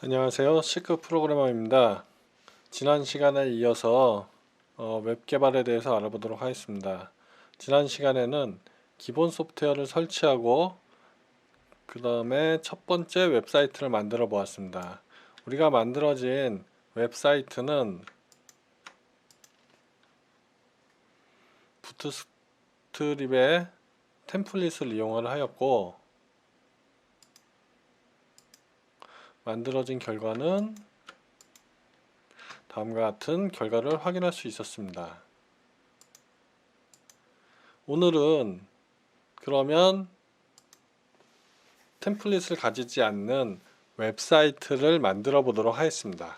안녕하세요. 시크 프로그래머입니다. 지난 시간에 이어서 웹 개발에 대해서 알아보도록 하겠습니다. 지난 시간에는 기본 소프트웨어를 설치하고 그 다음에 첫 번째 웹사이트를 만들어 보았습니다. 우리가 만들어진 웹사이트는 부트스트립의 템플릿을 이용을 하였고, 만들어진 결과는 다음과 같은 결과를 확인할 수 있었습니다. 오늘은 그러면 템플릿을 가지지 않는 웹사이트를 만들어 보도록 하겠습니다.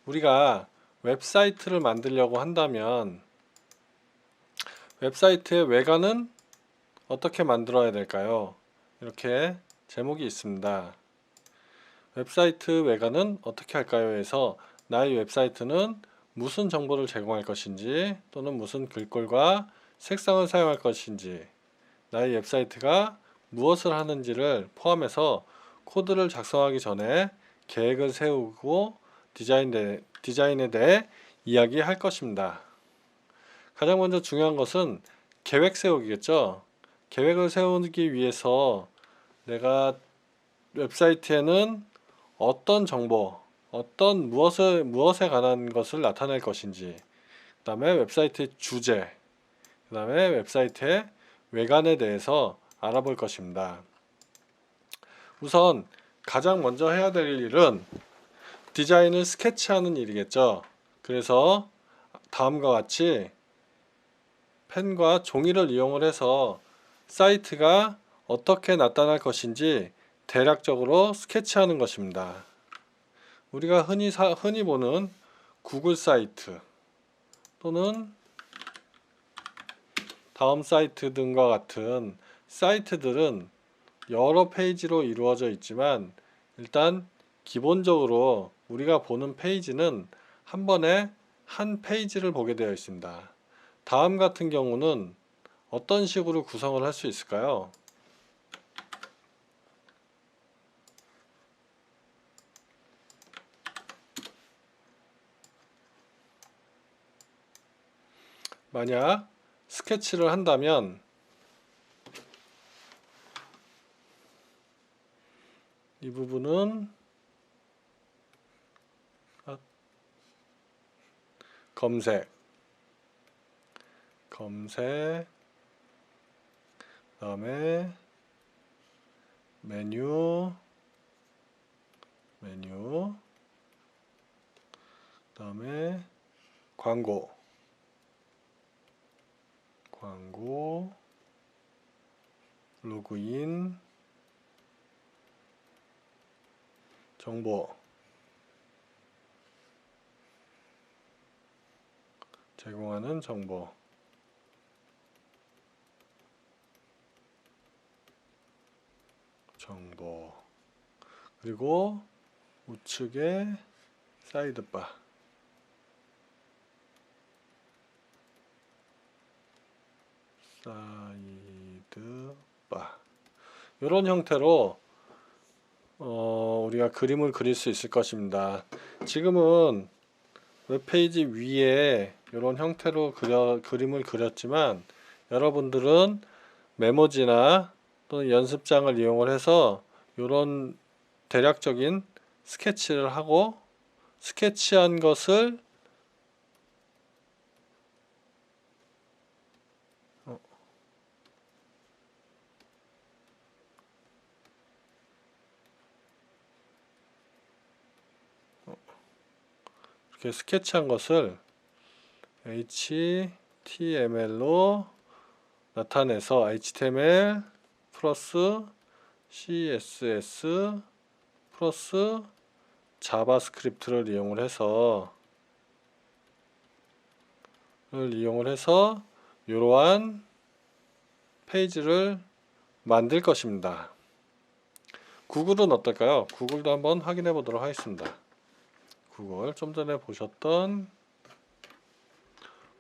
우리가 웹사이트를 만들려고 한다면 웹사이트의 외관은 어떻게 만들어야 될까요? 이렇게 제목이 있습니다. 웹사이트 외관은 어떻게 할까요? 해서 나의 웹사이트는 무슨 정보를 제공할 것인지, 또는 무슨 글꼴과 색상을 사용할 것인지, 나의 웹사이트가 무엇을 하는지를 포함해서 코드를 작성하기 전에 계획을 세우고 디자인에 대해 이야기할 것입니다. 가장 먼저 중요한 것은 계획 세우기겠죠. 계획을 세우기 위해서 내가 웹사이트에는 어떤 정보, 무엇에 관한 것을 나타낼 것인지, 그 다음에 웹사이트의 주제, 그 다음에 웹사이트의 외관에 대해서 알아볼 것입니다. 우선 가장 먼저 해야 될 일은 디자인을 스케치하는 일이겠죠. 그래서 다음과 같이 펜과 종이를 이용을 해서 사이트가 어떻게 나타날 것인지 대략적으로 스케치하는 것입니다. 우리가 흔히 보는 구글 사이트 또는 다음 사이트 등과 같은 사이트들은 여러 페이지로 이루어져 있지만, 일단 기본적으로 우리가 보는 페이지는 한 번에 한 페이지를 보게 되어 있습니다. 다음 같은 경우는 어떤 식으로 구성을 할 수 있을까요? 만약 스케치를 한다면 이 부분은 검색, 그다음에 메뉴, 그다음에 광고, 로그인, 정보, 제공하는 정보, 그리고 우측에 사이드바, 이런 형태로 우리가 그림을 그릴 수 있을 것입니다. 지금은 웹페이지 위에 이런 형태로 그림을 그렸지만, 여러분들은 메모지나 또는 연습장을 이용을 해서 이런 대략적인 스케치를 하고, 스케치한 것을 이렇게 스케치한 것을 HTML로 나타내서 HTML 플러스 CSS 플러스 자바스크립트를 이용을 해서 이러한 페이지를 만들 것입니다. 구글은 어떨까요? 구글도 한번 확인해 보도록 하겠습니다. 구글, 좀 전에 보셨던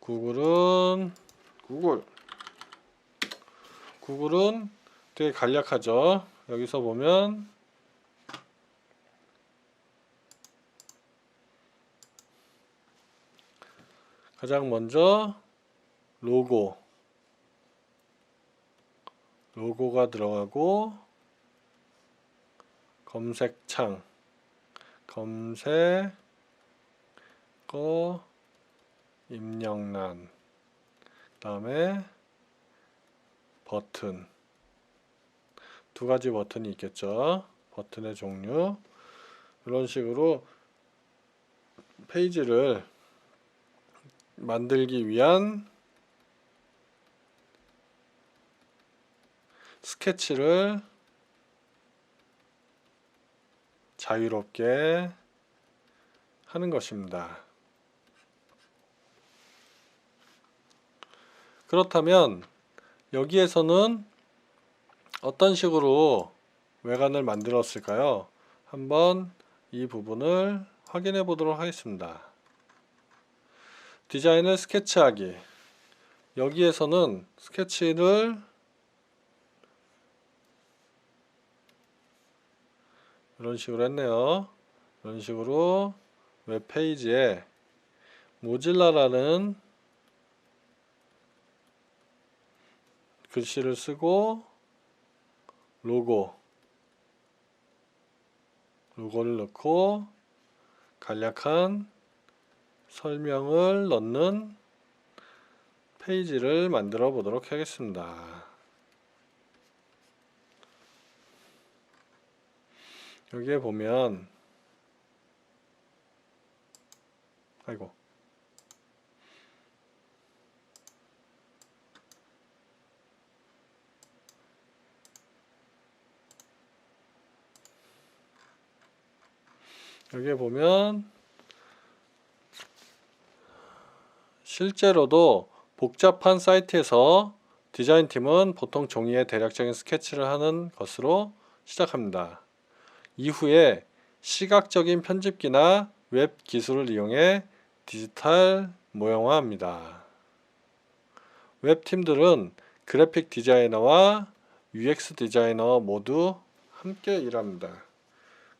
구글은 되게 간략하죠. 여기서 보면 가장 먼저 로고가 들어가고, 검색창, 검색어 입력란, 그 다음에 버튼, 두 가지 버튼이 있겠죠. 버튼의 종류. 이런 식으로 페이지를 만들기 위한 스케치를 자유롭게 하는 것입니다. 그렇다면 여기에서는 어떤 식으로 외관을 만들었을까요? 한번 이 부분을 확인해 보도록 하겠습니다. 디자인을 스케치하기. 여기에서는 스케치를 이런 식으로 했네요. 이런 식으로 웹페이지에 모질라라는 글씨를 쓰고 로고를 넣고 간략한 설명을 넣는 페이지를 만들어 보도록 하겠습니다. 여기에 보면 여기에 보면 실제로도 복잡한 사이트에서 디자인팀은 보통 종이에 대략적인 스케치를 하는 것으로 시작합니다. 이후에 시각적인 편집기나 웹 기술을 이용해 디지털 모형화합니다. 웹팀들은 그래픽 디자이너와 UX 디자이너 모두 함께 일합니다.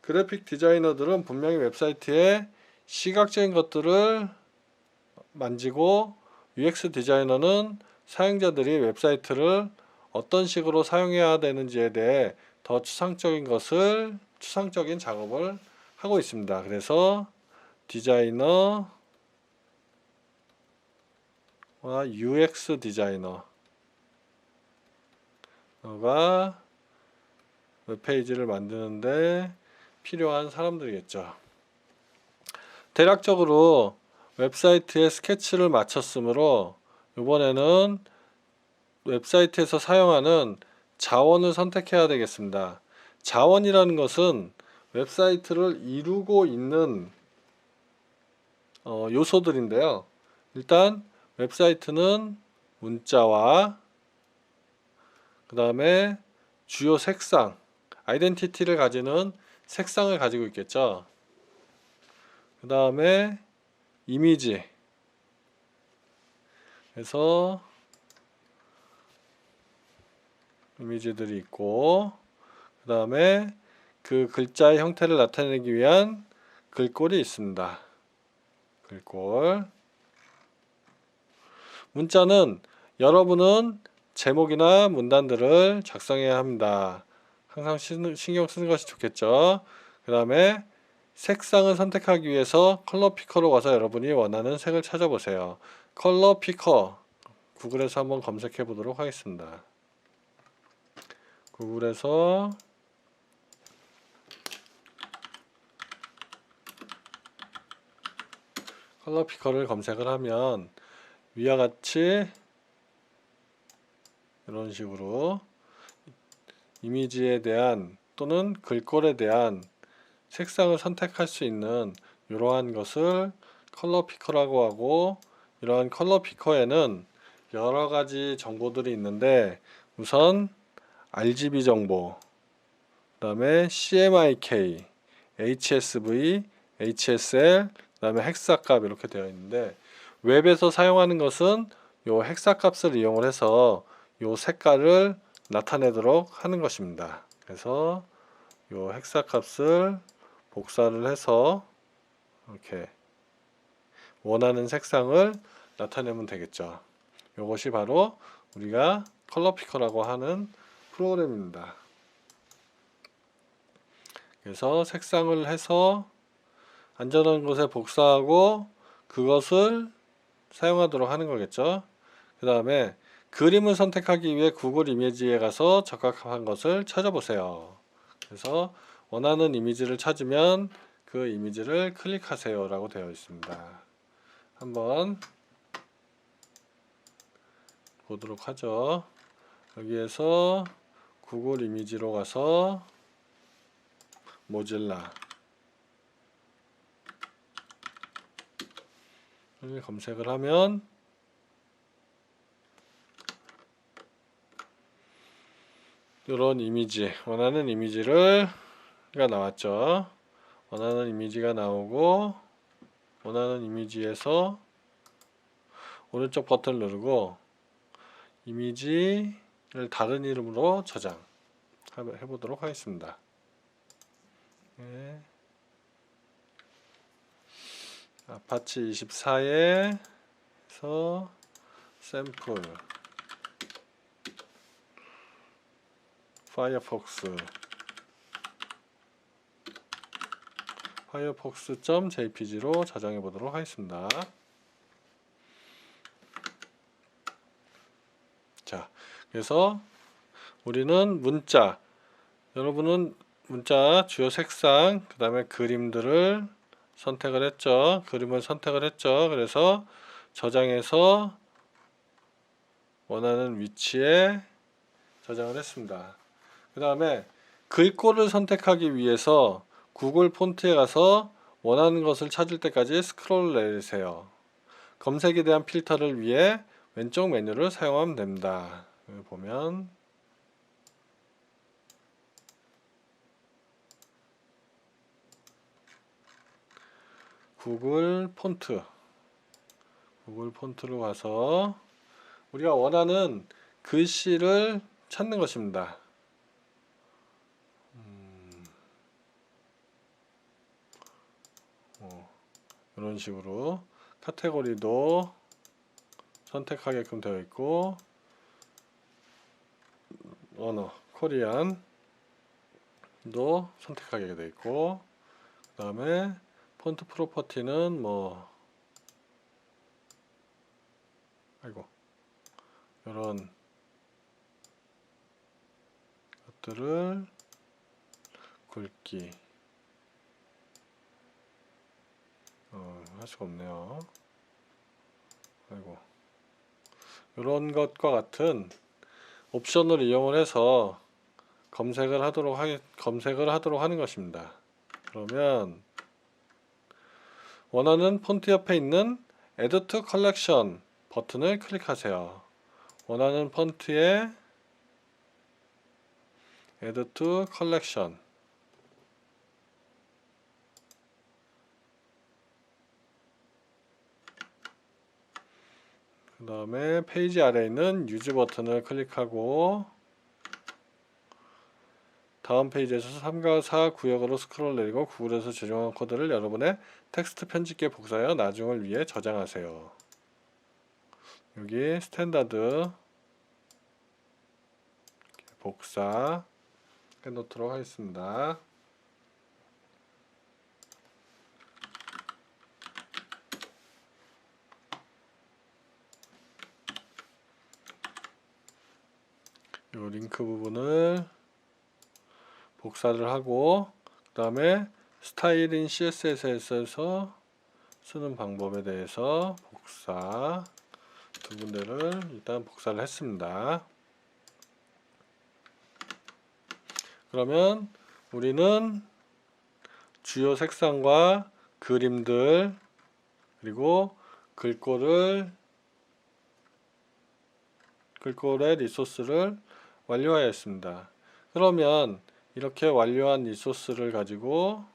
그래픽 디자이너들은 분명히 웹사이트에 시각적인 것들을 만지고, UX 디자이너는 사용자들이 웹사이트를 어떤 식으로 사용해야 되는지에 대해 더 추상적인 작업을 하고 있습니다. 그래서 디자이너와 UX 디자이너가 웹페이지를 만드는데 필요한 사람들이겠죠. 대략적으로 웹사이트에 스케치를 마쳤으므로 이번에는 웹사이트에서 사용하는 자원을 선택해야 되겠습니다. 자원이라는 것은 웹사이트를 이루고 있는 요소들인데요. 일단 웹사이트는 문자와 그 다음에 주요 색상, 아이덴티티를 가지는 색상을 가지고 있겠죠. 그 다음에 이미지, 그래서 이미지들이 있고, 그 다음에 그 글자의 형태를 나타내기 위한 글꼴이 있습니다. 글꼴. 문자는 여러분은 제목이나 문단들을 작성해야 합니다. 항상 신경 쓰는 것이 좋겠죠. 그 다음에 색상을 선택하기 위해서 컬러 피커로 가서 여러분이 원하는 색을 찾아보세요. 컬러 피커 구글에서 한번 검색해 보도록 하겠습니다. 구글에서 컬러 피커를 검색을 하면 위와 같이 이런 식으로 이미지에 대한 또는 글꼴에 대한 색상을 선택할 수 있는 이러한 것을 컬러 피커라고 하고, 이러한 컬러 피커에는 여러 가지 정보들이 있는데, 우선 RGB 정보, 그 다음에 CMYK, HSV, HSL, 그 다음에 헥사값 이렇게 되어 있는데, 웹에서 사용하는 것은 이 헥사값을 이용을 해서 이 색깔을 나타내도록 하는 것입니다. 그래서 이 헥사값을 복사를 해서 이렇게 원하는 색상을 나타내면 되겠죠. 이것이 바로 우리가 컬러 피커라고 하는 프로그램입니다. 그래서 색상을 해서 안전한 곳에 복사하고 그것을 사용하도록 하는 거겠죠. 그 다음에 그림을 선택하기 위해 구글 이미지에 가서 적합한 것을 찾아보세요. 그래서 원하는 이미지를 찾으면 그 이미지를 클릭하세요 라고 되어 있습니다. 한번 보도록 하죠. 여기에서 구글 이미지로 가서 모질라 검색을 하면 이런 이미지, 원하는 이미지가 나왔죠. 원하는 이미지가 나오고 원하는 이미지에서 오른쪽 버튼을 누르고 이미지를 다른 이름으로 저장해 보도록 하겠습니다. 네. 아파치 24에서 샘플 firefox.jpg로 저장해 보도록 하겠습니다. 자, 그래서 우리는 문자, 여러분은 문자 주요 색상, 그 다음에 그림들을 선택을 했죠. 그림을 선택을 했죠. 그래서 저장해서 원하는 위치에 저장을 했습니다. 그 다음에 글꼴을 선택하기 위해서 구글 폰트에 가서 원하는 것을 찾을 때까지 스크롤을 내리세요. 검색에 대한 필터를 위해 왼쪽 메뉴를 사용하면 됩니다. 여기 보면 구글 폰트로 가서 우리가 원하는 글씨를 찾는 것입니다. 이런 식으로 카테고리도 선택하게끔 되어 있고 언어 코리안도 선택하게 되어 있고 그 다음에 폰트 프로퍼티는 이런 것들을 굵기 할 수가 없네요. 이런 것과 같은 옵션을 이용을 해서 검색을 하도록 하는 것입니다. 그러면 원하는 폰트 옆에 있는 Add to Collection 버튼을 클릭하세요. 원하는 폰트에 Add to Collection 그 다음에 페이지 아래에 있는 유즈 버튼을 클릭하고 다음 페이지에서 3과 4 구역으로 스크롤 내리고 구글에서 제공한 코드를 여러분의 텍스트 편집기에 복사하여 나중을 위해 저장하세요. 여기 스탠다드 복사 해놓도록 하겠습니다. 이 링크 부분을 복사를 하고 그 다음에 스타일인 CSS에서 쓰는 방법에 대해서 복사 두 군데를 일단 복사를 했습니다. 그러면 우리는 주요 색상과 그림들 그리고 글꼴의 리소스를 완료하였습니다. 그러면 이렇게 완료한 리소스를 가지고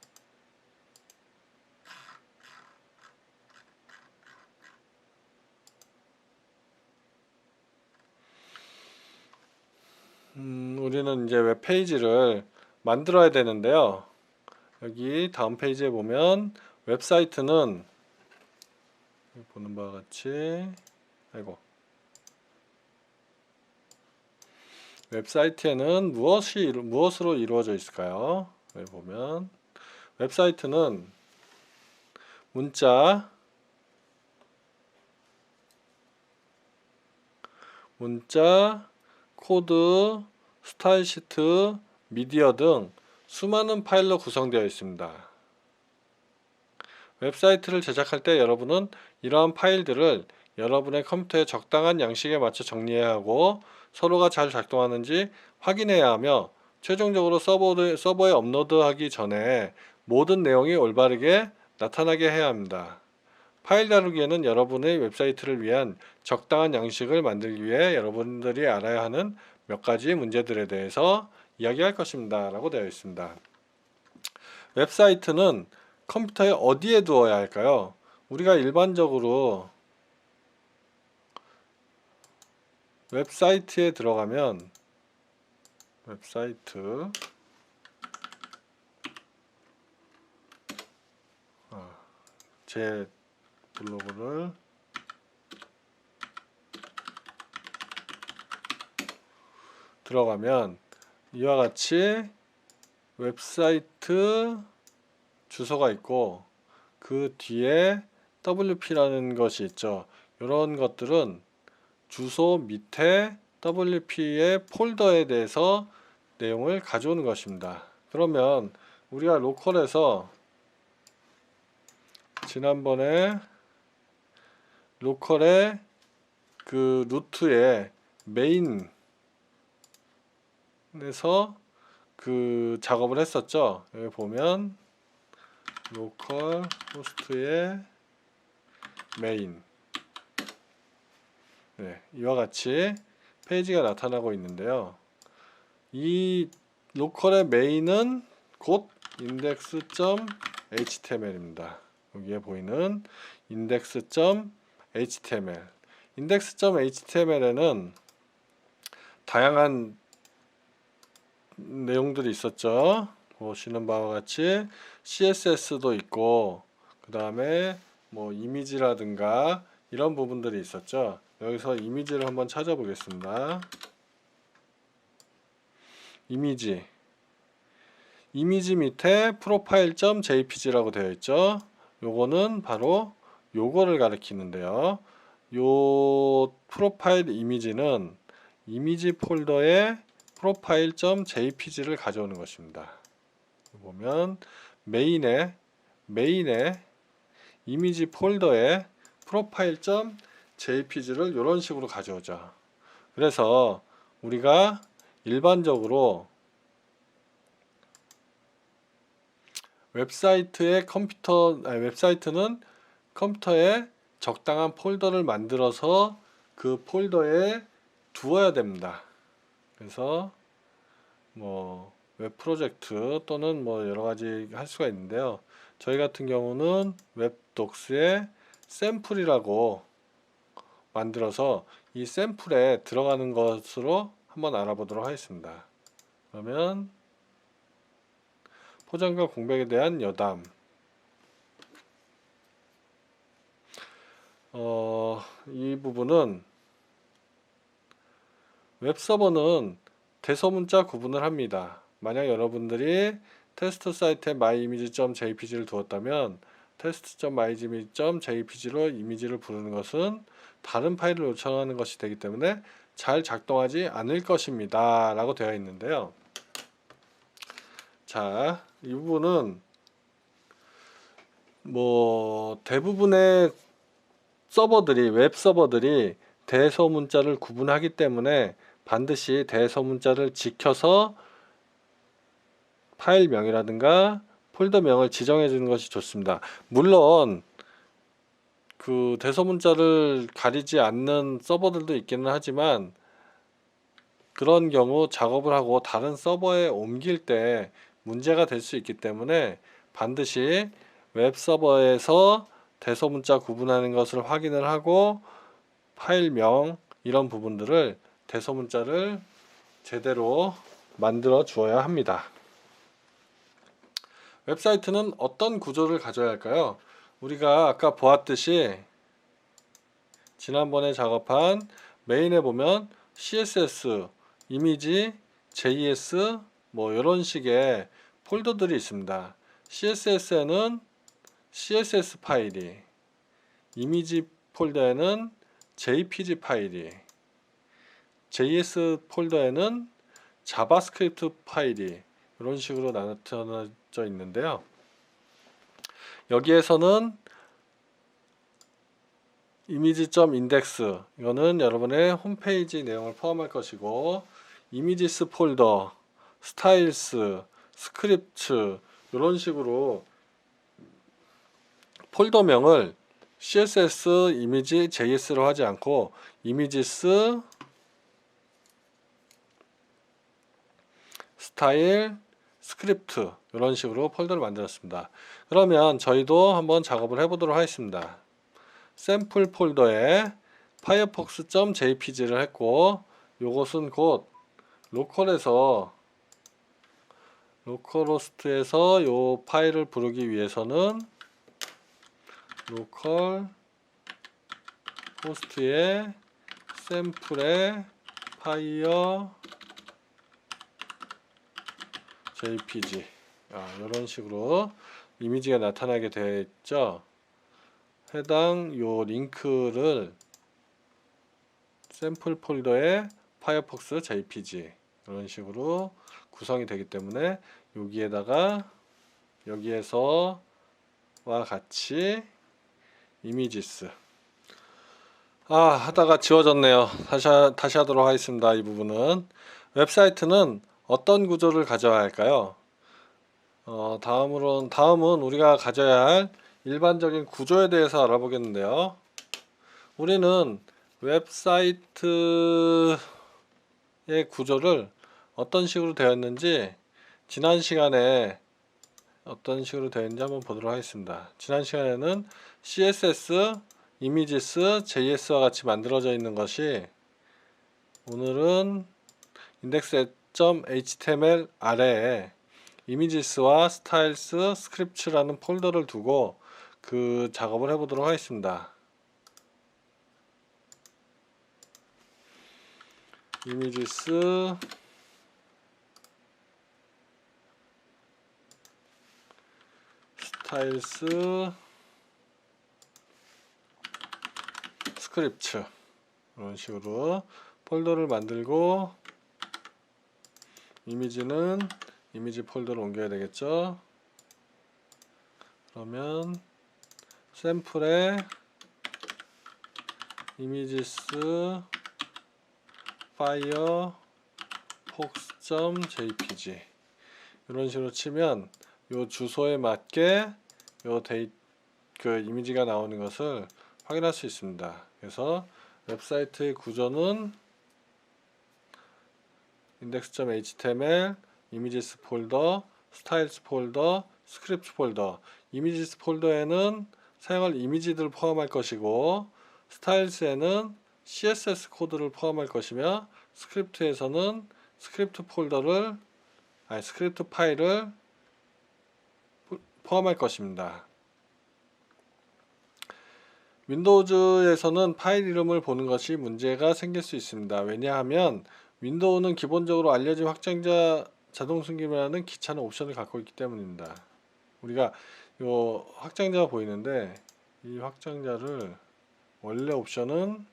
우리는 이제 웹페이지를 만들어야 되는데요. 여기 다음 페이지에 보면 웹사이트는 보는 바와 같이 웹사이트에는 무엇으로 이루어져 있을까요? 여기 보면 웹사이트는 문자, 코드, 스타일 시트, 미디어 등 수많은 파일로 구성되어 있습니다. 웹사이트를 제작할 때 여러분은 이러한 파일들을 여러분의 컴퓨터에 적당한 양식에 맞춰 정리해야 하고 서로가 잘 작동하는지 확인해야 하며 최종적으로 서버에 업로드하기 전에 모든 내용이 올바르게 나타나게 해야 합니다. 파일 다루기에는 여러분의 웹사이트를 위한 적당한 양식을 만들기 위해 여러분들이 알아야 하는 몇 가지 문제들에 대해서 이야기할 것입니다. 라고 되어 있습니다. 웹사이트는 컴퓨터에 어디에 두어야 할까요? 우리가 일반적으로 웹사이트에 들어가면 웹사이트 제 블로그를 들어가면 이와 같이 웹사이트 주소가 있고 그 뒤에 WP라는 것이 있죠. 이런 것들은 주소 밑에 WP의 폴더에 대해서 내용을 가져오는 것입니다. 그러면 우리가 로컬에서 지난번에 로컬의 그 루트에 메인에서 그 작업을 했었죠. 여기 보면 로컬 호스트의 메인, 이와 같이 페이지가 나타나고 있는데요. 이 로컬의 메인은 곧 index.html입니다. 여기에 보이는 index.html. index.html에는 다양한 내용들이 있었죠. 보시는 바와 같이 CSS도 있고 그 다음에 뭐 이미지라든가 이런 부분들이 있었죠. 여기서 이미지를 한번 찾아보겠습니다. 이미지 밑에 profile.jpg라고 되어 있죠. 요거는 바로 요거를 가리키는데요. 요 프로파일 이미지는 이미지 폴더에 profile.jpg를 가져오는 것입니다. 보면 메인에 이미지 폴더에 profile.jpg를 이런 식으로 가져오죠. 그래서 우리가 일반적으로 웹사이트는 컴퓨터에 적당한 폴더를 만들어서 그 폴더에 두어야 됩니다. 그래서 뭐 웹 프로젝트 또는 뭐 여러 가지 할 수가 있는데요. 저희 같은 경우는 웹독스에 샘플이라고 만들어서 이 샘플에 들어가는 것으로 한번 알아보도록 하겠습니다. 그러면 포장과 공백에 대한 여담. 이 부분은 웹서버는 대소문자 구분을 합니다. 만약 여러분들이 테스트 사이트에 myimage.jpg를 두었다면 test.myimage.jpg로 이미지를 부르는 것은 다른 파일을 요청하는 것이 되기 때문에 잘 작동하지 않을 것입니다. 라고 되어 있는데요. 자, 이 부분은 뭐 대부분의 웹 서버들이 대소문자를 구분하기 때문에 반드시 대소문자를 지켜서 파일명이라든가 폴더명을 지정해 주는 것이 좋습니다. 물론 그 대소문자를 가리지 않는 서버들도 있기는 하지만 그런 경우 작업을 하고 다른 서버에 옮길 때 문제가 될 수 있기 때문에 반드시 웹 서버에서 대소문자 구분하는 것을 확인을 하고 파일명 이런 부분들을 대소문자를 제대로 만들어 주어야 합니다. 웹사이트는 어떤 구조를 가져야 할까요? 우리가 아까 보았듯이 지난번에 작업한 메인에 보면 CSS, 이미지, JS 뭐 이런 식의 폴더들이 있습니다. CSS에는 CSS 파일이, 이미지 폴더에는 JPG 파일이, JS 폴더에는 자바스크립트 파일이 이런 식으로 나눠져 있는데요. 여기에서는 이미지.index 이거는 여러분의 홈페이지 내용을 포함할 것이고, 이미지스 폴더, 스타일스, 스크립트 이런 식으로 폴더명을 CSS, 이미지, JS로 하지 않고 이미지스, 스타일, 스크립트 이런 식으로 폴더를 만들었습니다. 그러면 저희도 한번 작업을 해보도록 하겠습니다. 샘플 폴더에 firefox.jpg를 했고, 요것은 곧 로컬호스트에서 요 파일을 부르기 위해서는 로컬 호스트에 샘플에 파이어 jpg 이런 식으로 이미지가 나타나게 되어 있죠. 해당 요 링크를 샘플 폴더에 파이어폭스 jpg 이런 식으로 구성이 되기 때문에 여기에서와 같이 이미지스 하다가 지워졌네요. 다시 하도록 하겠습니다. 이 부분은 웹사이트는 어떤 구조를 가져야 할까요? 다음은 우리가 가져야 할 일반적인 구조에 대해서 알아보겠는데요. 우리는 웹사이트의 구조를 어떤 식으로 되었는지 지난 시간에 어떤 식으로 되었는지 한번 보도록 하겠습니다. 지난 시간에는 CSS, 이미지스, JS와 같이 만들어져 있는 것이, 오늘은 index.html 아래에 이미지스와 스타일스, 스크립트라는 폴더를 두고 그 작업을 해보도록 하겠습니다. 이미지스, 스타일스, 스크립트 이런 식으로 폴더를 만들고, 이미지는 이미지 폴더로 옮겨야 되겠죠. 그러면 샘플에 이미지스 firefox.jpg 이런 식으로 치면 요 주소에 맞게 그 이미지가 나오는 것을 확인할 수 있습니다. 그래서 웹사이트의 구조는 index.html, 이미지스 폴더, 스타일스 폴더, 스크립트 폴더. 이미지스 폴더에는 사용할 이미지들을 포함할 것이고, 스타일스에는 CSS 코드를 포함할 것이며, 스크립트에서는 스크립트 파일을 포함할 것입니다. 윈도우즈에서는 파일 이름을 보는 것이 문제가 생길 수 있습니다. 왜냐하면 윈도우는 기본적으로 알려진 확장자 자동 숨김이라는 귀찮은 옵션을 갖고 있기 때문입니다. 우리가 이 확장자가 보이는데, 이 확장자를 원래 옵션은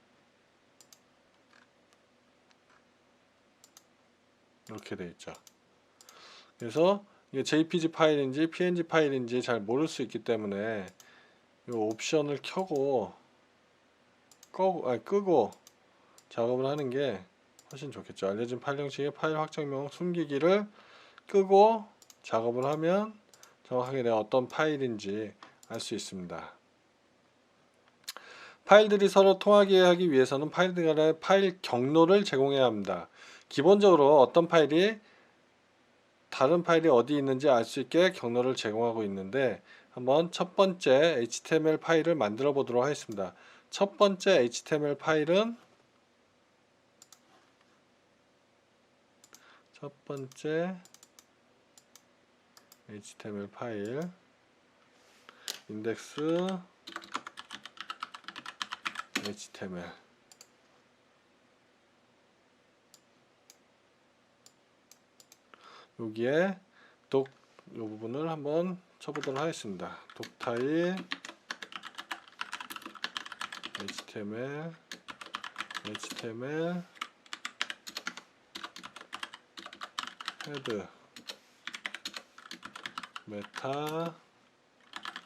이렇게 되어 있죠. 그래서 이게 JPG 파일인지 PNG 파일인지 잘 모를 수 있기 때문에 이 옵션을 끄고 작업을 하는 게 훨씬 좋겠죠. 알려진 파일 형식의 파일 확장명 숨기기를 끄고 작업을 하면 정확하게 내가 어떤 파일인지 알 수 있습니다. 파일들이 서로 통하게 하기 위해서는 파일들 간의 파일 경로를 제공해야 합니다. 기본적으로 어떤 파일이 다른 파일이 어디 있는지 알 수 있게 경로를 제공하고 있는데, 한번 첫 번째 HTML 파일을 만들어 보도록 하겠습니다. 첫 번째 HTML 파일은 인덱스 HTML. 여기에 이 부분을 한번 쳐보도록 하겠습니다. 독타입 HTML 헤드 메타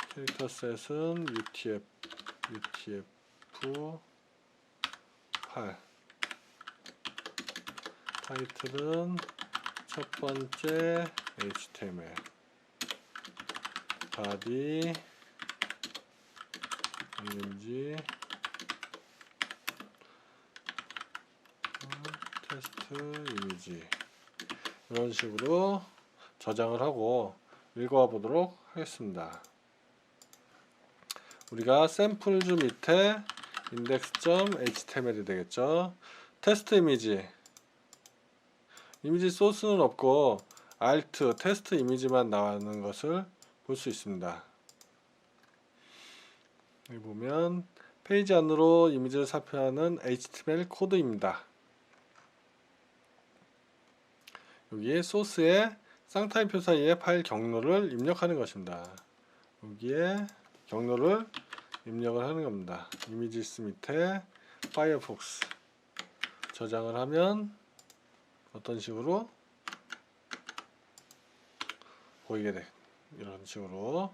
캐릭터 셋은 UTF-8 타이틀은 첫 번째 HTML 바디 img 테스트 이미지 이런 식으로 저장을 하고 읽어와 보도록 하겠습니다. 우리가 샘플즈 밑에 index.html이 되겠죠. 테스트 이미지 소스는 없고 alt 테스트 이미지만 나오는 것을 볼 수 있습니다. 여기 보면 페이지 안으로 이미지를 삽입하는 HTML 코드입니다. 여기에 소스에 쌍타임 표 사이에 파일 경로를 입력하는 것입니다. 여기에 경로를 입력을 하는 겁니다. 이미지스 밑에 파이어폭스 저장을 하면 어떤 식으로 보이게 돼. 이런 식으로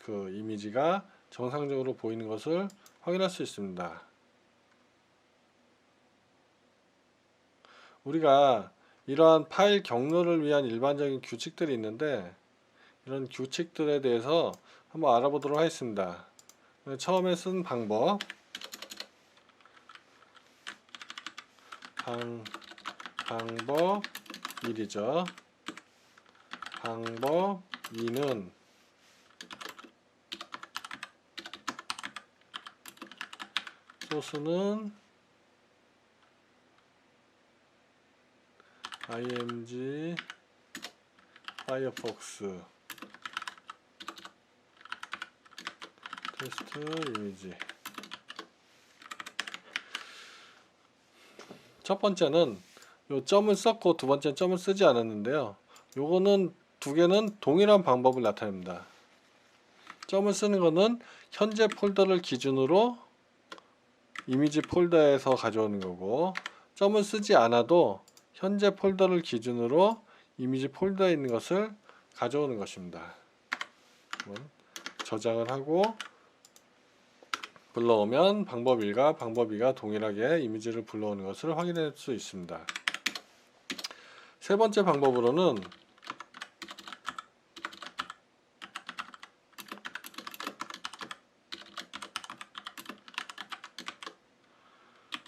그 이미지가 정상적으로 보이는 것을 확인할 수 있습니다. 우리가 이러한 파일 경로를 위한 일반적인 규칙들이 있는데 이런 규칙들에 대해서 한번 알아보도록 하겠습니다. 처음에 쓴 방법 방법 1이죠. 방법 2는 소스는 img 파이어폭스 테스트 이미지. 첫 번째는 요 점을 썼고 두 번째는 점을 쓰지 않았는데요. 요거는 두 개는 동일한 방법을 나타냅니다. 점을 쓰는 거는 현재 폴더를 기준으로 이미지 폴더에서 가져오는 거고, 점을 쓰지 않아도 현재 폴더를 기준으로 이미지 폴더에 있는 것을 가져오는 것입니다. 저장을 하고 불러오면 방법 1과 방법 2가 동일하게 이미지를 불러오는 것을 확인할 수 있습니다. 세 번째 방법으로는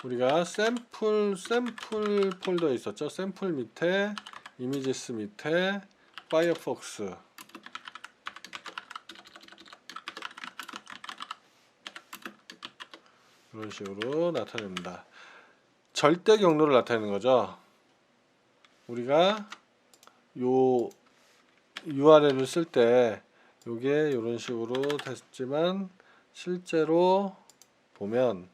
우리가 샘플 폴더에 있었죠. 샘플 밑에 이미지스 밑에 파이어폭스 이런 식으로 나타냅니다. 절대 경로를 나타내는 거죠. 우리가 요 URL을 쓸 때 요게 이런 식으로 됐지만 실제로 보면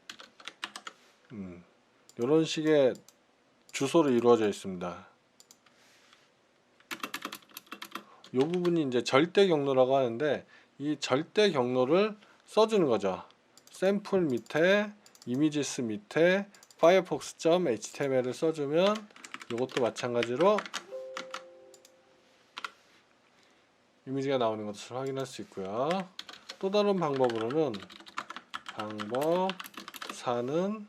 이런 식의 주소로 이루어져 있습니다. 이 부분이 이제 절대 경로라고 하는데 이 절대 경로를 써주는 거죠. 샘플 밑에 이미지스 밑에 firefox.html을 써주면 이것도 마찬가지로 이미지가 나오는 것을 확인할 수 있고요. 또 다른 방법으로는 방법 4는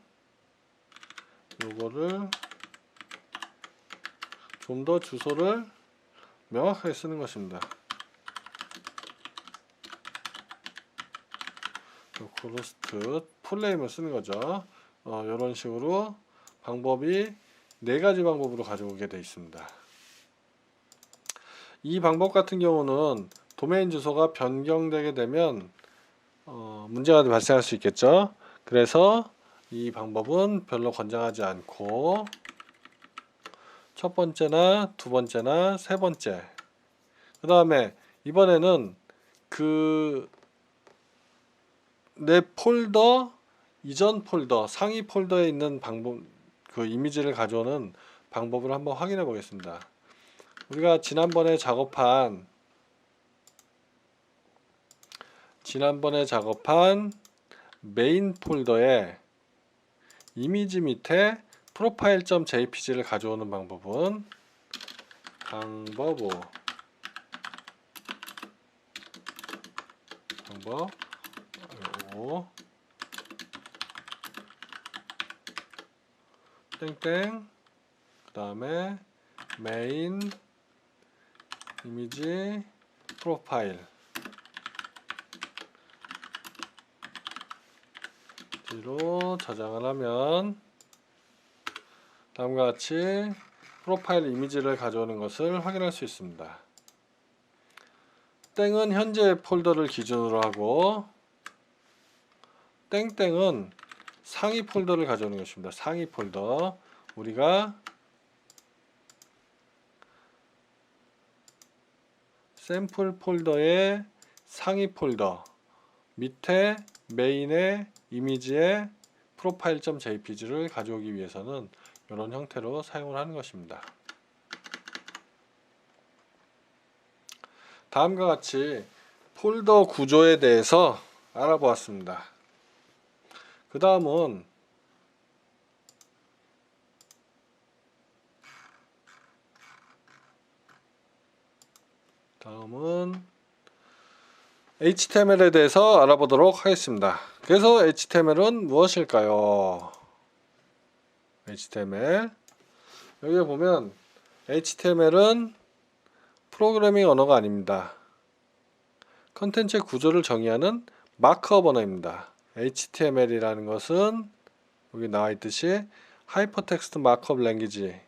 요거를 좀 더 주소를 명확하게 쓰는 것입니다. 코로스트 풀네임을 쓰는 거죠. 이런 식으로 방법이 4가지 방법으로 가져오게 되어 있습니다. 이 방법 같은 경우는 도메인 주소가 변경되게 되면 문제가 발생할 수 있겠죠. 그래서 이 방법은 별로 권장하지 않고 첫 번째나 두 번째나 세 번째, 그 다음에 이번에는 내 폴더 이전 폴더, 상위 폴더에 있는 방법, 그 이미지를 가져오는 방법을 한번 확인해 보겠습니다. 우리가 지난번에 작업한 메인 폴더에 이미지 밑에 profile.jpg를 가져오는 방법 땡땡 그 다음에 메인 이미지 프로파일 뒤로 저장을 하면 다음과 같이 프로파일 이미지를 가져오는 것을 확인할 수 있습니다. 땡은 현재 폴더를 기준으로 하고 땡땡은 상위 폴더를 가져오는 것입니다. 상위 폴더, 우리가 샘플 폴더의 상위 폴더 밑에 메인의 이미지의 profile.jpg를 가져오기 위해서는 이런 형태로 사용을 하는 것입니다. 다음과 같이 폴더 구조에 대해서 알아보았습니다. 그 다음은 HTML에 대해서 알아보도록 하겠습니다. 그래서 HTML은 무엇일까요? HTML 여기 보면 HTML은 프로그래밍 언어가 아닙니다. 컨텐츠의 구조를 정의하는 마크업 언어입니다. HTML이라는 것은 여기 나와 있듯이 하이퍼텍스트 마크업 랭귀지라고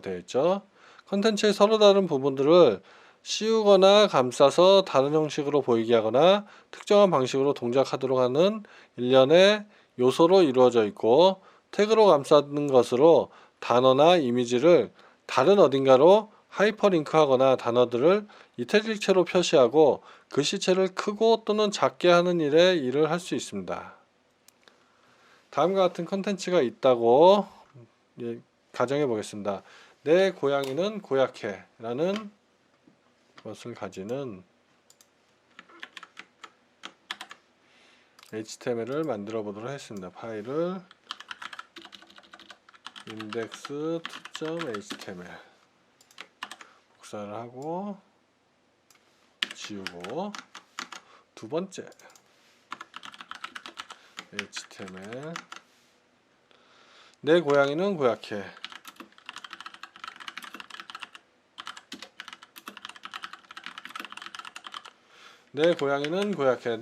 되어 있죠. 컨텐츠의 서로 다른 부분들을 씌우거나 감싸서 다른 형식으로 보이게 하거나 특정한 방식으로 동작하도록 하는 일련의 요소로 이루어져 있고, 태그로 감싸는 것으로 단어나 이미지를 다른 어딘가로 하이퍼링크하거나 단어들을 이탈릭체로 표시하고 글씨체를 크고 또는 작게 하는 일을 할 수 있습니다. 다음과 같은 컨텐츠가 있다고 가정해 보겠습니다. 내 고양이는 고약해 라는 것을 가지는 HTML을 만들어 보도록 하겠습니다. 파일을 index2.html 복사를 하고 지우고, 두 번째 HTML 내 고양이는 고약해 내 고양이는 고약해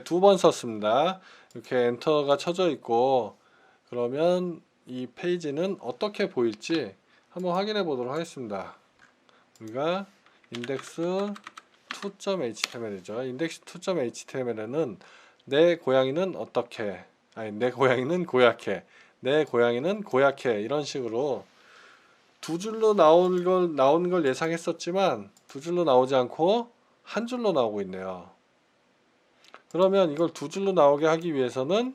두 번 썼습니다. 이렇게 엔터가 쳐져 있고, 그러면 이 페이지는 어떻게 보일지 한번 확인해 보도록 하겠습니다. 우리가 index2.html이죠. index2.html에는 내 고양이는 고약해 이런 식으로 두 줄로 나오는 걸 예상했었지만 두 줄로 나오지 않고 한 줄로 나오고 있네요. 그러면 이걸 두 줄로 나오게 하기 위해서는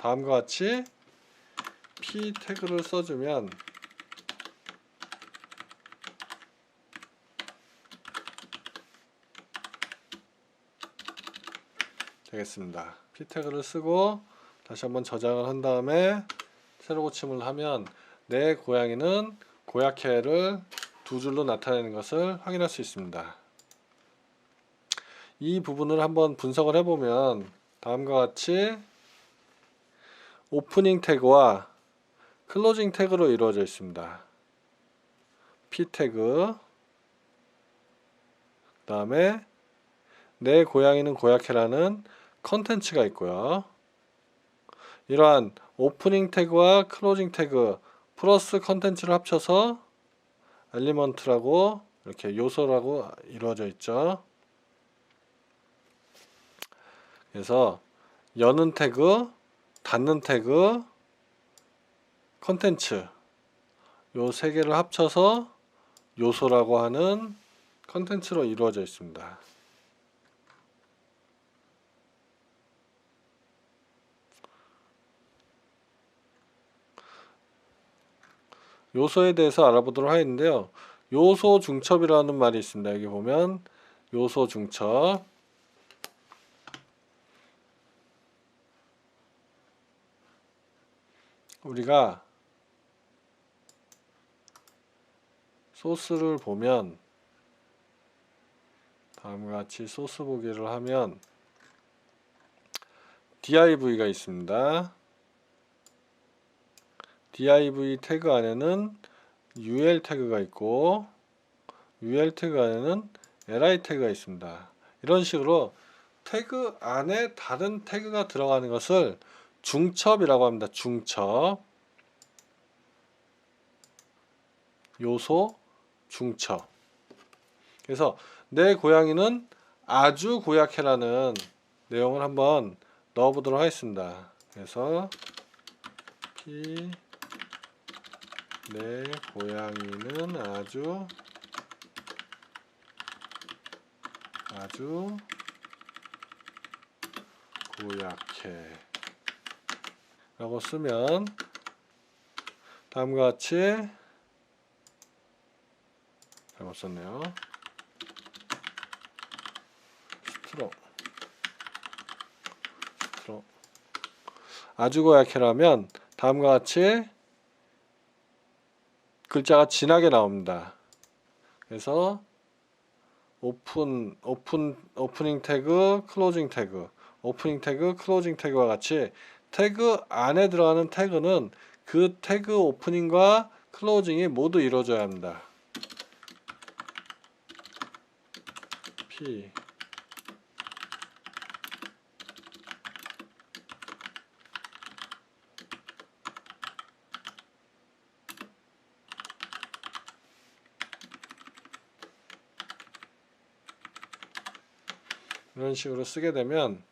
다음과 같이 p 태그를 써주면 되겠습니다. p 태그를 쓰고 다시 한번 저장을 한 다음에 새로 고침을 하면 내 고양이는 고약해를 두 줄로 나타내는 것을 확인할 수 있습니다. 이 부분을 한번 분석을 해보면 다음과 같이 오프닝 태그와 클로징 태그로 이루어져 있습니다. p 태그, 그 다음에 내 고양이는 고약해라는 컨텐츠가 있고요. 이러한 오프닝 태그와 클로징 태그 플러스 컨텐츠를 합쳐서 엘리먼트라고 이렇게 요소라고 이루어져 있죠. 그래서 여는 태그, 닫는 태그, 컨텐츠 요 세 개를 합쳐서 요소라고 하는 컨텐츠로 이루어져 있습니다. 요소에 대해서 알아보도록 하겠는데요. 요소 중첩이라는 말이 있습니다. 여기 보면 요소 중첩. 우리가 소스를 보면 다음과 같이 소스 보기를 하면 div가 있습니다. div 태그 안에는 ul 태그가 있고 ul 태그 안에는 li 태그가 있습니다. 이런 식으로 태그 안에 다른 태그가 들어가는 것을 중첩이라고 합니다. 중첩. 요소 중첩. 그래서 내 고양이는 아주 고약해라는 내용을 한번 넣어 보도록 하겠습니다. 그래서 내 고양이는 아주 고약해 라고 쓰면 다음과 같이 잘못 썼네요. 스트롱 아주 고약해라면 다음과 같이 글자가 진하게 나옵니다. 그래서 오프닝 태그, 클로징 태그, 오프닝 태그, 클로징 태그와 같이 태그 안에 들어가는 태그는 그 태그 오프닝과 클로징이 모두 이루어져야 합니다. P 이런 식으로 쓰게 되면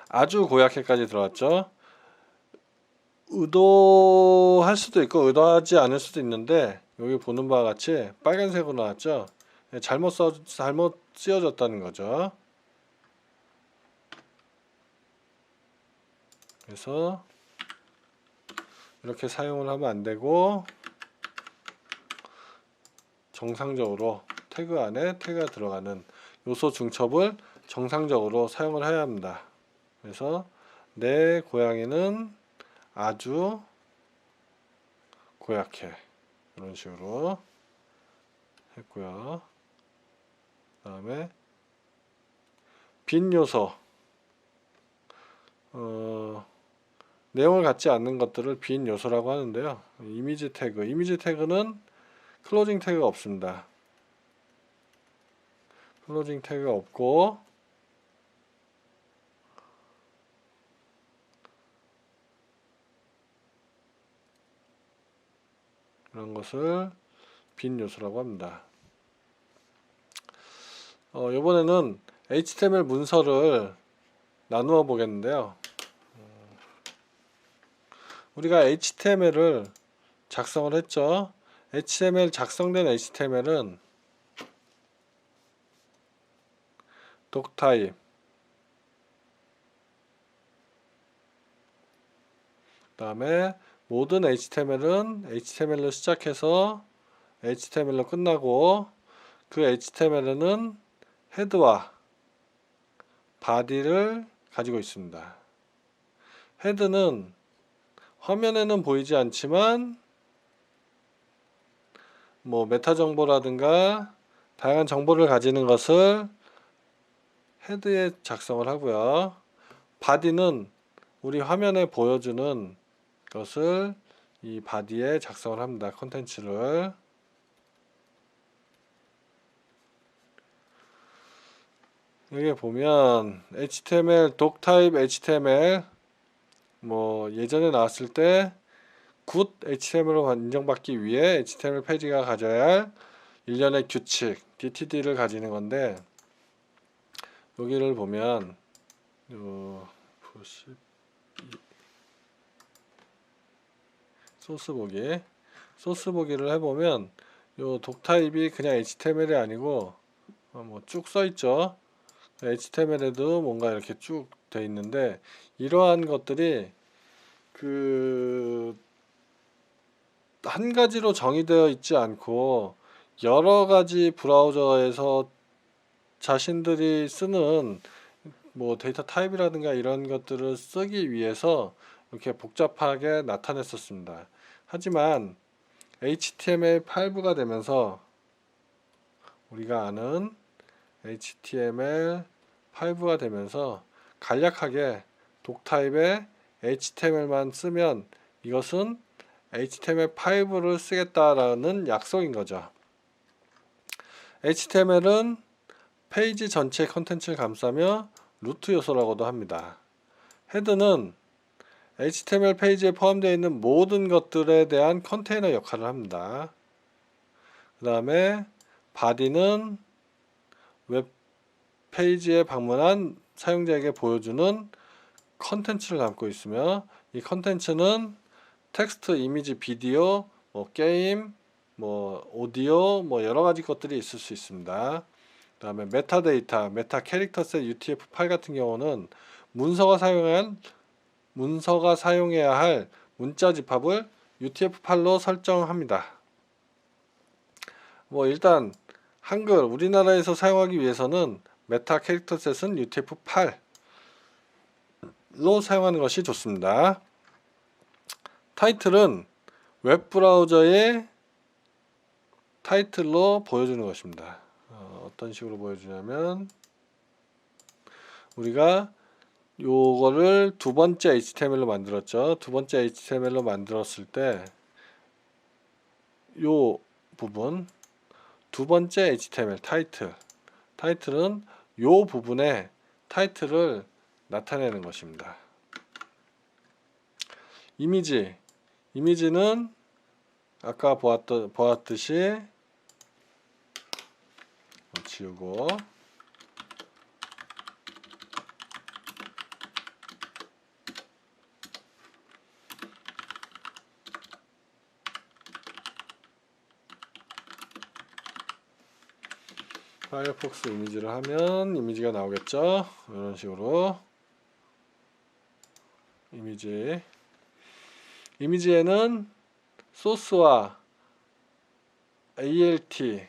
아주 고약해까지 들어왔죠. 의도할 수도 있고 의도하지 않을 수도 있는데 여기 보는 바와 같이 빨간색으로 나왔죠. 잘못 쓰여졌다는 거죠. 그래서 이렇게 사용을 하면 안 되고 정상적으로 태그 안에 태그가 들어가는 요소 중첩을 정상적으로 사용을 해야 합니다. 그래서 내 고양이는 아주 고약해 이런 식으로 했고요. 그 다음에 빈 요소 내용을 갖지 않는 것들을 빈 요소라고 하는데요. 이미지 태그는 클로징 태그가 없습니다. 클로징 태그가 없고 이런 것을 빈 요소라고 합니다. 이번에는 HTML 문서를 나누어 보겠는데요. 우리가 HTML을 작성을 했죠. 작성된 HTML은 doctype 그 다음에 모든 HTML은 HTML로 시작해서 HTML로 끝나고 그 HTML은 헤드와 바디를 가지고 있습니다. 헤드는 화면에는 보이지 않지만 메타 정보라든가 다양한 정보를 가지는 것을 헤드에 작성을 하고요. 바디는 우리 화면에 보여주는 것을 이 바디에 작성을 합니다. 콘텐츠를. 여기 보면 HTML, doctype HTML 예전에 나왔을 때 굿 HTML로 인정받기 위해 HTML 페이지가 가져야 할 일련의 규칙 DTD를 가지는 건데 여기를 보면 소스 보기를 해보면 요 doctype이 그냥 HTML이 아니고 쭉 써있죠. HTML에도 뭔가 이렇게 쭉 돼 있는데 이러한 것들이 그 한 가지로 정의되어 있지 않고 여러 가지 브라우저에서 자신들이 쓰는 뭐 데이터 타입이라든가 이런 것들을 쓰기 위해서 이렇게 복잡하게 나타냈었습니다. 하지만 HTML5가 되면서 우리가 아는 HTML5가 되면서 간략하게 독타입의 HTML만 쓰면 이것은 HTML5를 쓰겠다라는 약속인 거죠. HTML은 페이지 전체 컨텐츠를 감싸며 루트 요소라고도 합니다. 헤드는 HTML 페이지에 포함되어 있는 모든 것들에 대한 컨테이너 역할을 합니다. 그 다음에 바디는 웹페이지에 방문한 사용자에게 보여주는 컨텐츠를 담고 있으며 이 컨텐츠는 텍스트, 이미지, 비디오, 뭐 게임, 뭐 오디오, 뭐 여러 가지 것들이 있을 수 있습니다. 그 다음에 메타데이터, 메타 캐릭터셋 UTF-8 같은 경우는 문서가 사용해야 할 문자 집합을 UTF-8로 설정합니다. 뭐 일단 한글 우리나라에서 사용하기 위해서는 메타 캐릭터셋은 UTF-8로 사용하는 것이 좋습니다. 타이틀은 웹브라우저의 타이틀로 보여주는 것입니다. 어떤 식으로 보여주냐면 우리가 요거를 두 번째 HTML로 만들었죠. 두 번째 HTML로 만들었을 때 요 부분 두 번째 HTML 타이틀은 요 부분에 타이틀을 나타내는 것입니다. 이미지는 아까 보았듯이 지우고 파이어폭스 이미지를 하면 이미지가 나오겠죠. 이런 식으로 이미지에는 소스와 alt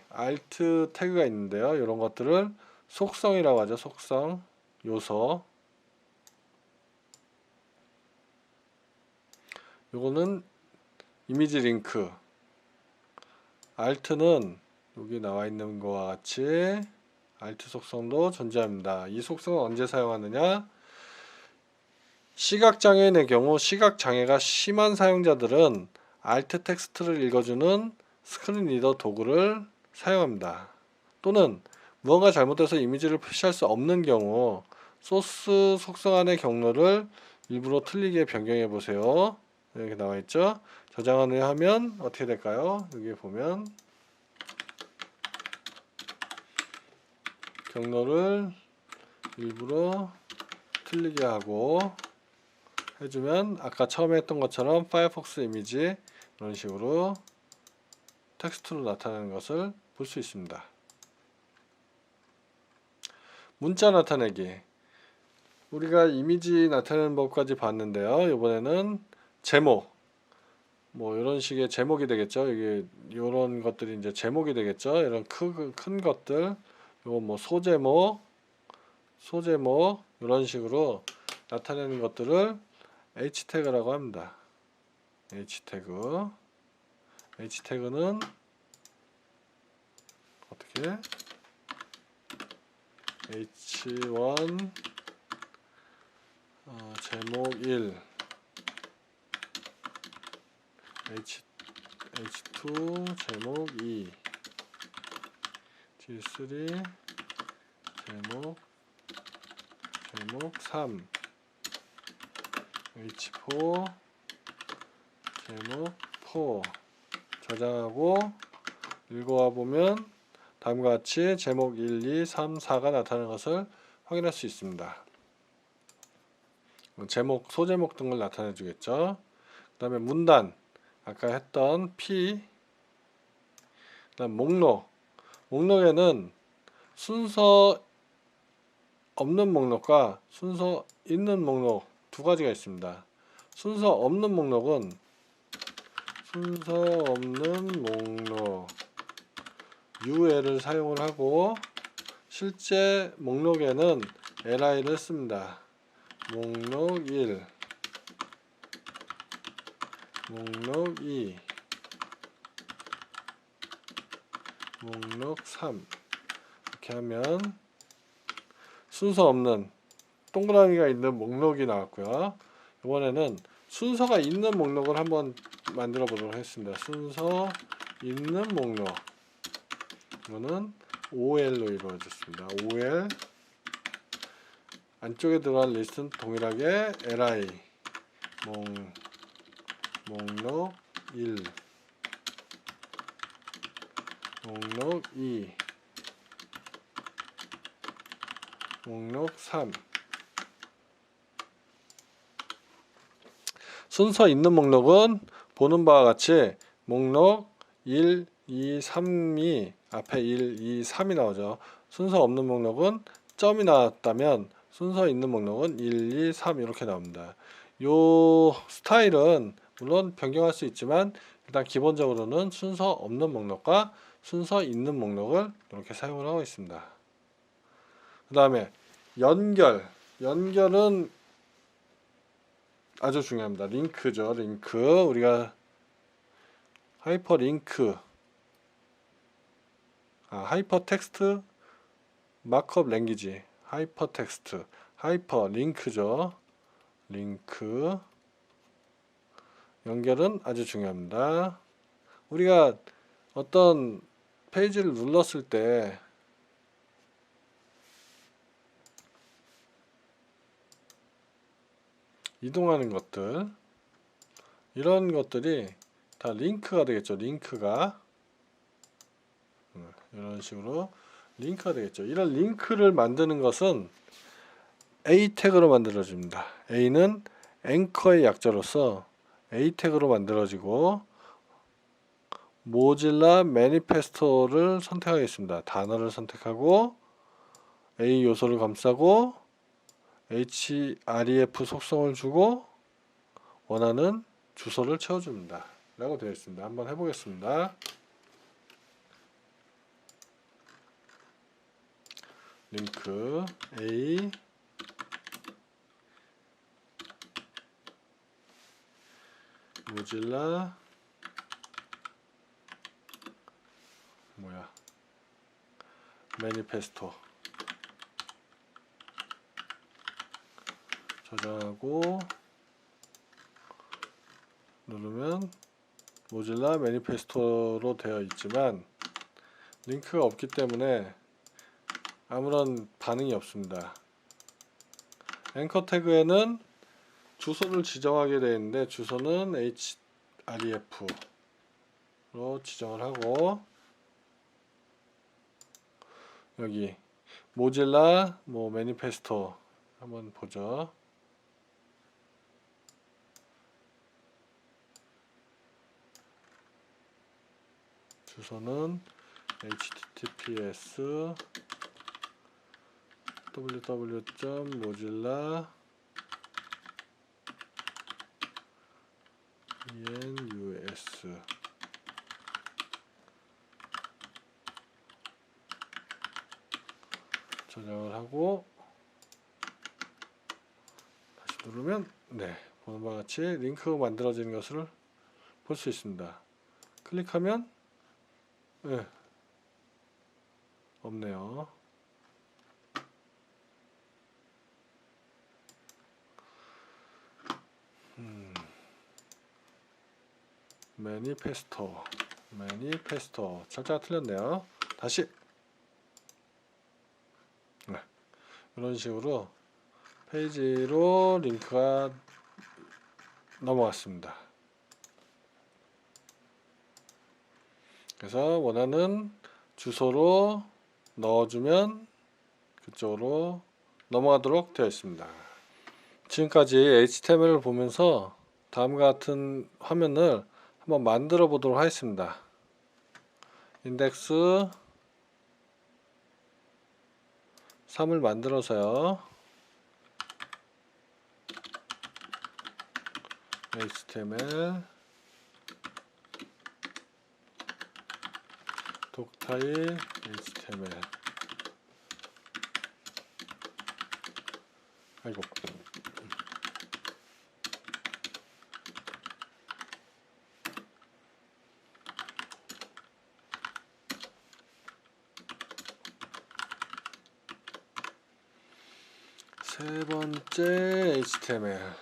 태그가 있는데요. 이런 것들을 속성이라고 하죠. 속성 요소. 요거는 이미지 링크. alt는 여기 나와 있는 것과 같이 alt 속성도 존재합니다. 이 속성은 언제 사용하느냐? 시각장애인의 경우 시각장애가 심한 사용자들은 alt 텍스트를 읽어주는 스크린 리더 도구를 사용합니다. 또는 무언가 잘못돼서 이미지를 표시할 수 없는 경우 소스 속성 안의 경로를 일부러 틀리게 변경해 보세요. 이렇게 나와 있죠. 저장을 하면 어떻게 될까요? 여기 보면 경로를 일부러 틀리게 하고 해주면 아까 처음에 했던 것처럼 파이어폭스 이미지 이런 식으로 텍스트로 나타내는 것을 볼 수 있습니다. 문자 나타내기. 우리가 이미지 나타내는 법까지 봤는데요. 이번에는 제목. 뭐 이런 식의 제목이 되겠죠. 이게 이런 것들이 이제 제목이 되겠죠. 이런 큰 것들. 요거 뭐 소제목 이런 식으로 나타내는 것들을 H 태그라고 합니다. H 태그는 어떻게 H1 제목 1 H2 제목 2 G3 제목 3 H4 제목 4 저장하고 읽어와 보면 다음과 같이 제목 1, 2, 3, 4가 나타나는 것을 확인할 수 있습니다. 제목, 소제목 등을 나타내 주겠죠. 그 다음에 문단, 아까 했던 P, 그 다음 목록에는 순서 없는 목록과 순서 있는 목록 두 가지가 있습니다. 순서 없는 목록은 순서 없는 목록 ul을 사용을 하고 실제 목록에는 li를 씁니다. 목록 1, 목록 2, 목록 3 이렇게 하면 순서 없는 동그라미가 있는 목록이 나왔고요. 이번에는 순서가 있는 목록을 한번 만들어 보도록 하겠습니다. 순서 있는 목록, 이거는 OL로 이루어졌습니다. OL 안쪽에 들어간 리스트는 동일하게 li 목록 1, 목록 2, 목록 3 순서 있는 목록은 보는 바와 같이 목록 1, 2, 3이 앞에 1, 2, 3이 나오죠. 순서 없는 목록은 점이 나왔다면 순서 있는 목록은 1, 2, 3 이렇게 나옵니다. 요 스타일은 물론 변경할 수 있지만 일단 기본적으로는 순서 없는 목록과 순서 있는 목록을 이렇게 사용을 하고 있습니다. 그 다음에 연결은 아주 중요합니다. 링크죠. 링크. 우리가 하이퍼링크, 하이퍼텍스트 마크업 랭귀지, 하이퍼텍스트, 하이퍼링크죠. 링크. 연결은 아주 중요합니다. 우리가 어떤 페이지를 눌렀을 때 이동하는 것들, 이런 것들이 다 링크가 되겠죠. 링크가 이런 식으로 링크가 되겠죠. 이런 링크를 만드는 것은 A 태그로 만들어집니다. A는 앵커의 약자로서 A 태그로 만들어지고 모질라 매니페스토를 선택하겠습니다. 단어를 선택하고 A 요소를 감싸고 href 속성을 주고 원하는 주소를 채워줍니다. 라고 되어 있습니다. 한번 해보겠습니다. 링크 A 모질라 매니페스토 저장하고 누르면 모질라 매니페스토로 되어 있지만 링크가 없기 때문에 아무런 반응이 없습니다. 앵커 태그에는 주소를 지정하게 되어 있는데 주소는 href로 지정을 하고 여기 모질라 매니페스토 한번 보죠. 주소는 https www.mozilla.enus 저장을 하고 다시 누르면 보는 바와 같이 링크가 만들어지는 것을 볼 수 있습니다. 클릭하면 없네요. 매니페스토 철자가 틀렸네요. 다시 이런 식으로 페이지로 링크가 넘어갔습니다. 그래서 원하는 주소로 넣어주면 그쪽으로 넘어가도록 되어 있습니다. 지금까지 HTML을 보면서 다음과 같은 화면을 한번 만들어 보도록 하겠습니다. 인덱스 3을 만들어서요. HTML 스타일 HTML. 아이고. 세 번째 HTML.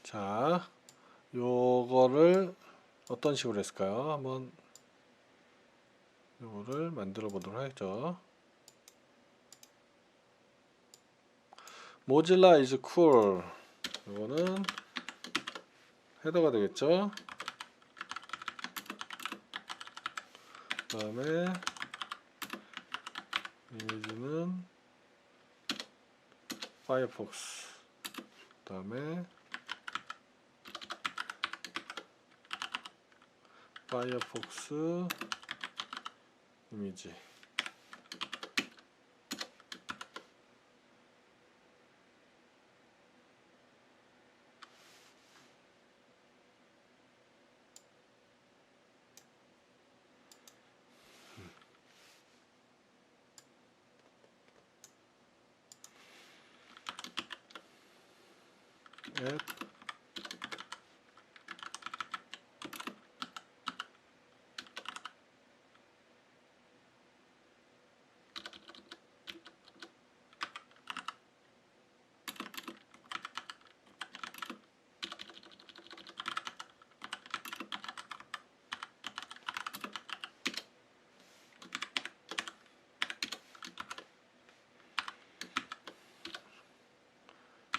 자, 요거를 어떤 식으로 했을까요? 한번 요거를 만들어 보도록 하죠. 모질라 is cool. 요거는 헤더가 되겠죠. 그 다음에 이미지는 파이어폭스. 그 다음에 파이어폭스 이미지. 앱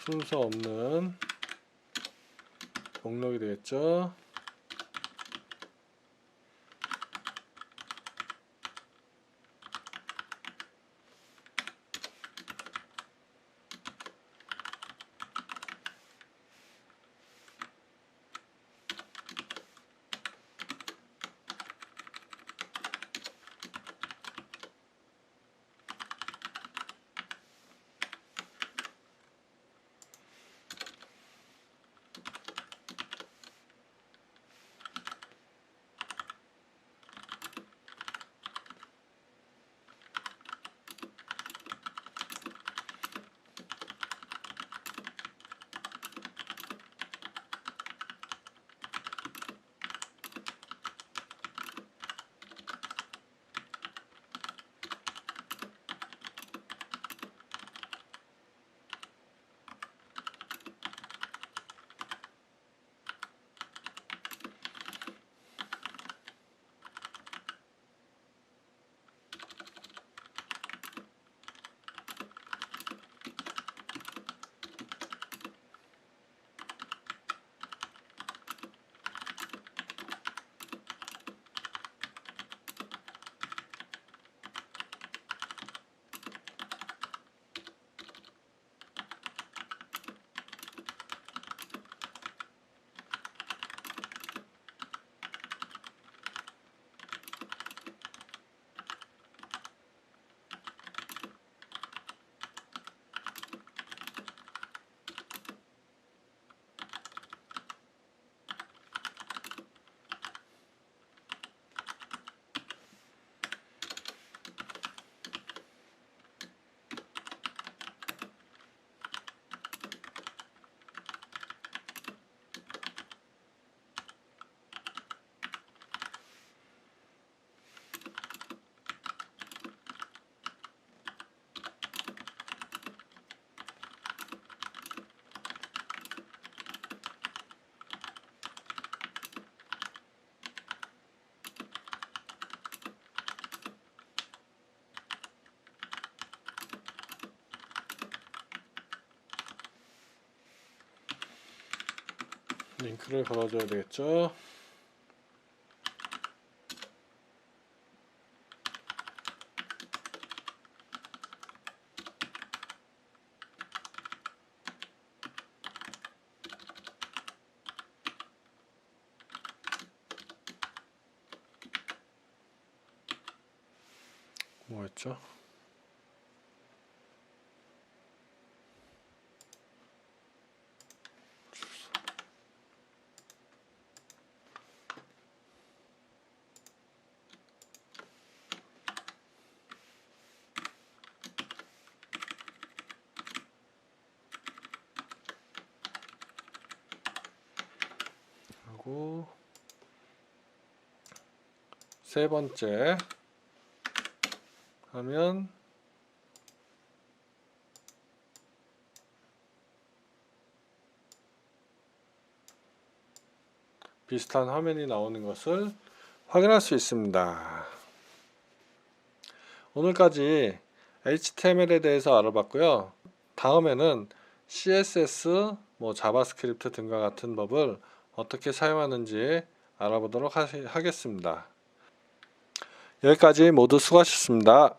순서 없는 목록이 되겠죠. 링크를 걸어줘야 되겠죠. 뭐였죠? 그리고 세 번째 하면 비슷한 화면이 나오는 것을 확인할 수 있습니다. 오늘까지 HTML에 대해서 알아봤고요. 다음에는 CSS, 자바스크립트 등과 같은 법을 어떻게 사용하는지 알아보도록 하겠습니다. 여기까지 모두 수고하셨습니다.